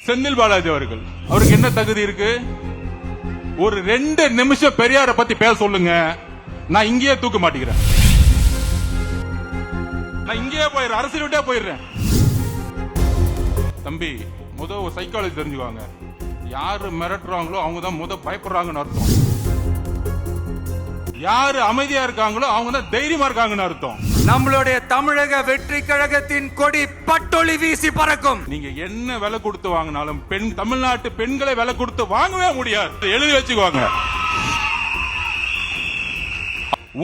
செந்தில் பாலாஜி அவர்கள், அவருக்கு என்ன தகுதி இருக்கு? ஒரு 2 நிமிஷம் பெரியார பத்தி பேச சொல்லுங்க, நான் இங்கேயே தூக்க மாட்டேங்கிறேன். நான் இங்கேயே போயிடுறேன், அரசியல் விட்டே போயிடுறேன். தம்பி, ஒரு சைக்காலஜி தெரிஞ்சுக்குவாங்க. யாரு மிரட்டுறாங்களோ அவங்க தான் பயப்படுறாங்கன்னு அர்த்தம். யாரு அமைதியா இருக்காங்களோ அவங்க தான் தைரியமா இருக்காங்கன்னு அர்த்தம். நம்மளுடைய தமிழக வெற்றி கழகத்தின் கொடி பட்டொளி வீசி பறக்கும். நீங்க என்ன விலை கொடுத்து வாங்கினாலும் தமிழ்நாட்டு பெண்களை விலை கொடுத்து வாங்கவே முடியாது. எழுதி வச்சுக்குவாங்க.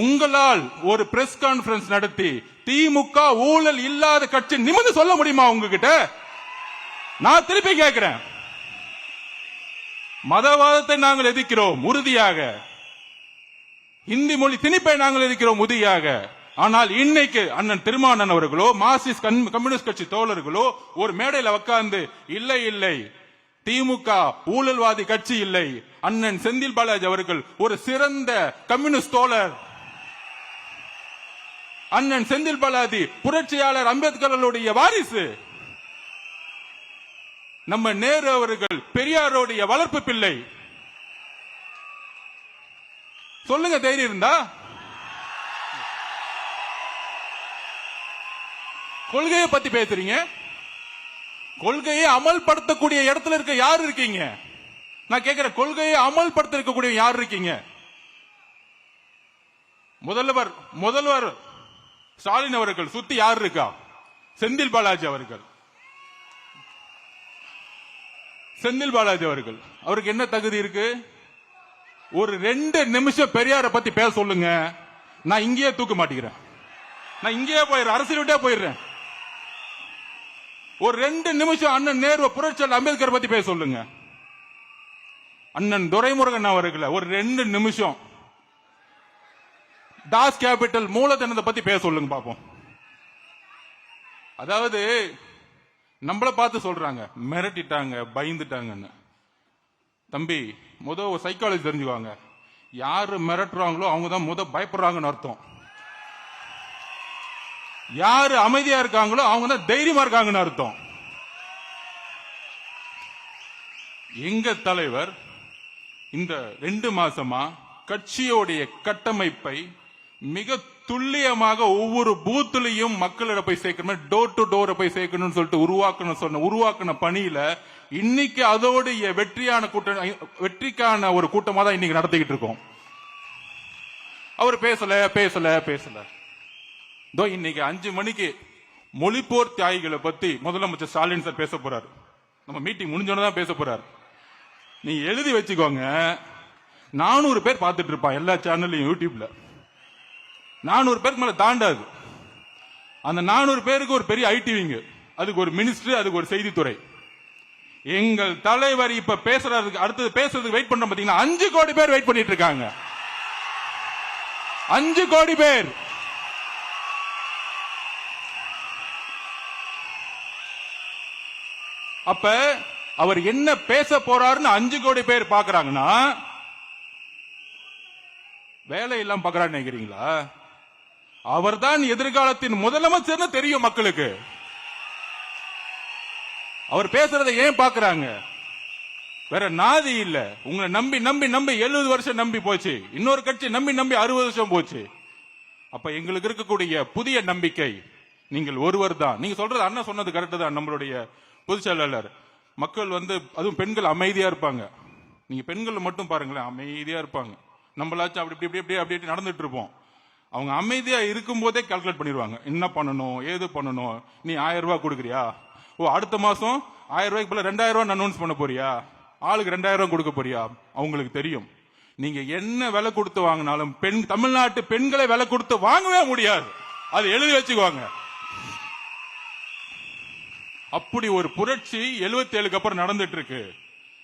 உங்களால் ஒரு பிரஸ் கான்பரன்ஸ் நடத்தி திமுக ஊழல் இல்லாத கட்சி நிமிர்ந்து சொல்ல முடியுமா உங்ககிட்ட? நான் திருப்பி கேட்கிறேன். மதவாதத்தை நாங்கள் எதிர்க்கிறோம் உறுதியாக, இந்தி மொழி திணிப்பை நாங்கள் எதிர்க்கிறோம் உறுதியாக. ஆனால் இன்னைக்கு அண்ணன் திருமாவளவன் அவர்களோ மார்க்சிஸ்ட் கம்யூனிஸ்ட் கட்சி தோழர்களோ ஒரு மேடையில் உட்கார்ந்து இல்லை இல்லை திமுக ஊழல்வாதி கட்சி இல்லை, அண்ணன் செந்தில் பாலாஜி அவர்கள் ஒரு சிறந்த கம்யூனிஸ்ட் தோழர், அண்ணன் செந்தில் பாலாஜி புரட்சியாளர் அம்பேத்கருடைய வாரிசு, நம்ம நேரு அவர்கள் பெரியாருடைய வளர்ப்பு பிள்ளை, சொல்லுங்க தைரியம் இருந்தா. கொள்கையை பத்தி பேசுறீங்க, கொள்கையை அமல்படுத்தக்கூடிய இடத்துல இருக்க யாரு இருக்கீங்க? நான் கேட்கிறேன், கொள்கையை அமல்படுத்த இருக்கக்கூடிய யார் இருக்கீங்க? முதல்வர் ஸ்டாலின் அவர்கள் சுத்தி யார் இருக்கா? செந்தில் பாலாஜி அவர்கள். செந்தில் பாலாஜி அவர்கள், அவருக்கு என்ன தகுதி இருக்கு? ஒரு 2 நிமிஷம் பெரியார பத்தி பேச சொல்லுங்க, நான் இங்கேயே தூக்க மாட்டேங்கிறேன். நான் இங்கேயே போயிடுறேன், அரசியல் விட்டே போயிடுறேன். ஒரு 2 நிமிஷம் அண்ணன் நேரு புரட்சியாளர் அம்பேத்கர் பத்தி பேச சொல்லுங்க. அண்ணன் துரைமுருகன் அவர்களை ஒரு 2 நிமிஷம் டாஸ் கேபிட்டல் மூலதனத்தை பத்தி பேச சொல்லுங்க பாப்போம். அதாவது நம்மள பார்த்து சொல்றாங்க மிரட்டிட்டாங்க பயந்துட்டாங்கன்னு. தம்பி, ஒரு சைக்காலஜி தெரிஞ்சுக்குவாங்க. யாரு மிரட்டுறாங்களோ அவங்க தான் பயப்படுறாங்கன்னு அர்த்தம். யாரு அமைதியா இருக்காங்களோ அவங்க தான் தைரியமா இருக்காங்கன்னு அர்த்தம். எங்க தலைவர் இந்த 2 மாசமா கட்சியோடைய கட்டமைப்பை மிக துல்லியமாக ஒவ்வொரு பூத்துலையும் மக்களிடம் போய் சேர்க்கணும், டோர் டு டோர் போய் சேர்க்கணும்னு சொல்லிட்டு உருவாக்கின பணியில இன்னைக்கு அதோடைய வெற்றிக்கான ஒரு கூட்டமா தான் இன்னைக்கு நடத்திக்கிட்டு இருக்கோம். அவர் பேசல. இன்னைக்கு 5 மணிக்கு மொழிப்போர் தியாகிகளை பத்தி முதலமைச்சர் ஸ்டாலின் சார் பேச போறாரு. நம்ம மீட்டிங் முடிஞ்சோன்னு தான் பேச போறாரு. நீங்க எழுதி வச்சுக்கோங்க. 400 பேர் பார்த்துட்டு இருப்பான் எல்லா சேனல்லையும், யூடியூப்ல 400 பேருக்கு மேல தாண்டாது. அந்த 400 பேருக்கு ஒரு பெரிய ஐடிவிங்க, அதுக்கு ஒரு மினிஸ்டர், அதுக்கு ஒரு செய்தித்துறை. எங்கள் தலைவர் இப்ப பேசுறதுக்கு அடுத்தது பேசுறதுக்கு வெயிட் பண்றோம் பாத்தீங்கன்னா 5 கோடி பேர் வெயிட் பண்ணிட்டு இருக்காங்க. 5 கோடி பேர். அப்ப அவர் என்ன பேச போறாருன்னு 5 கோடி பேர் பாக்குறாங்கன்னா வேலை எல்லாம் பாக்குறான்னு நினைக்கிறீங்களா? அவர்தான் எதிர்காலத்தின் முதலமைச்சர்னு தெரியும் மக்களுக்கு. அவர் பேசுறதை ஏன் பாக்குறாங்க? வேற நாதி இல்ல. உங்களை நம்பி 70 வருஷம் நம்பி போச்சு, இன்னொரு கட்சி நம்பி 60 வருஷம் போச்சு. அப்ப எங்களுக்கு இருக்கக்கூடிய புதிய நம்பிக்கை நீங்கள் ஒருவர் தான். நீங்க சொல்றது அண்ணன் சொன்னது கரெக்ட் தான். நம்மளுடைய பொதுச் செயலாளர், மக்கள் அதுவும் பெண்கள் அமைதியா இருப்பாங்க. நீங்க பெண்கள் மட்டும் பாருங்களேன், அமைதியா இருப்பாங்க. நம்மளாச்சும் அப்படி நடந்துட்டு இருப்போம். அவங்க அமைதியா இருக்கும் போதே கால்குலேட் பண்ணிடுவாங்க, என்ன பண்ணணும் ஏது பண்ணணும். நீ 1000 ரூபாய் கொடுக்குறியா? அடுத்த மாசம் 1000 ரூபாய்க்கு போல 2000 ரூபாய் அனௌன்ஸ் பண்ண போறியா? ஆளுக்கு 2000 ரூபாய் கொடுக்க போறியா? அவங்களுக்கு தெரியும். நீங்க என்ன விலை கொடுத்து வாங்கினாலும் தமிழ்நாட்டு பெண்களை விலை கொடுத்து வாங்கவே முடியாது. அது எழுதி வச்சுக்குவாங்க. அப்படி ஒரு புரட்சி 77க்கு அப்புறம் நடந்துட்டு இருக்கு.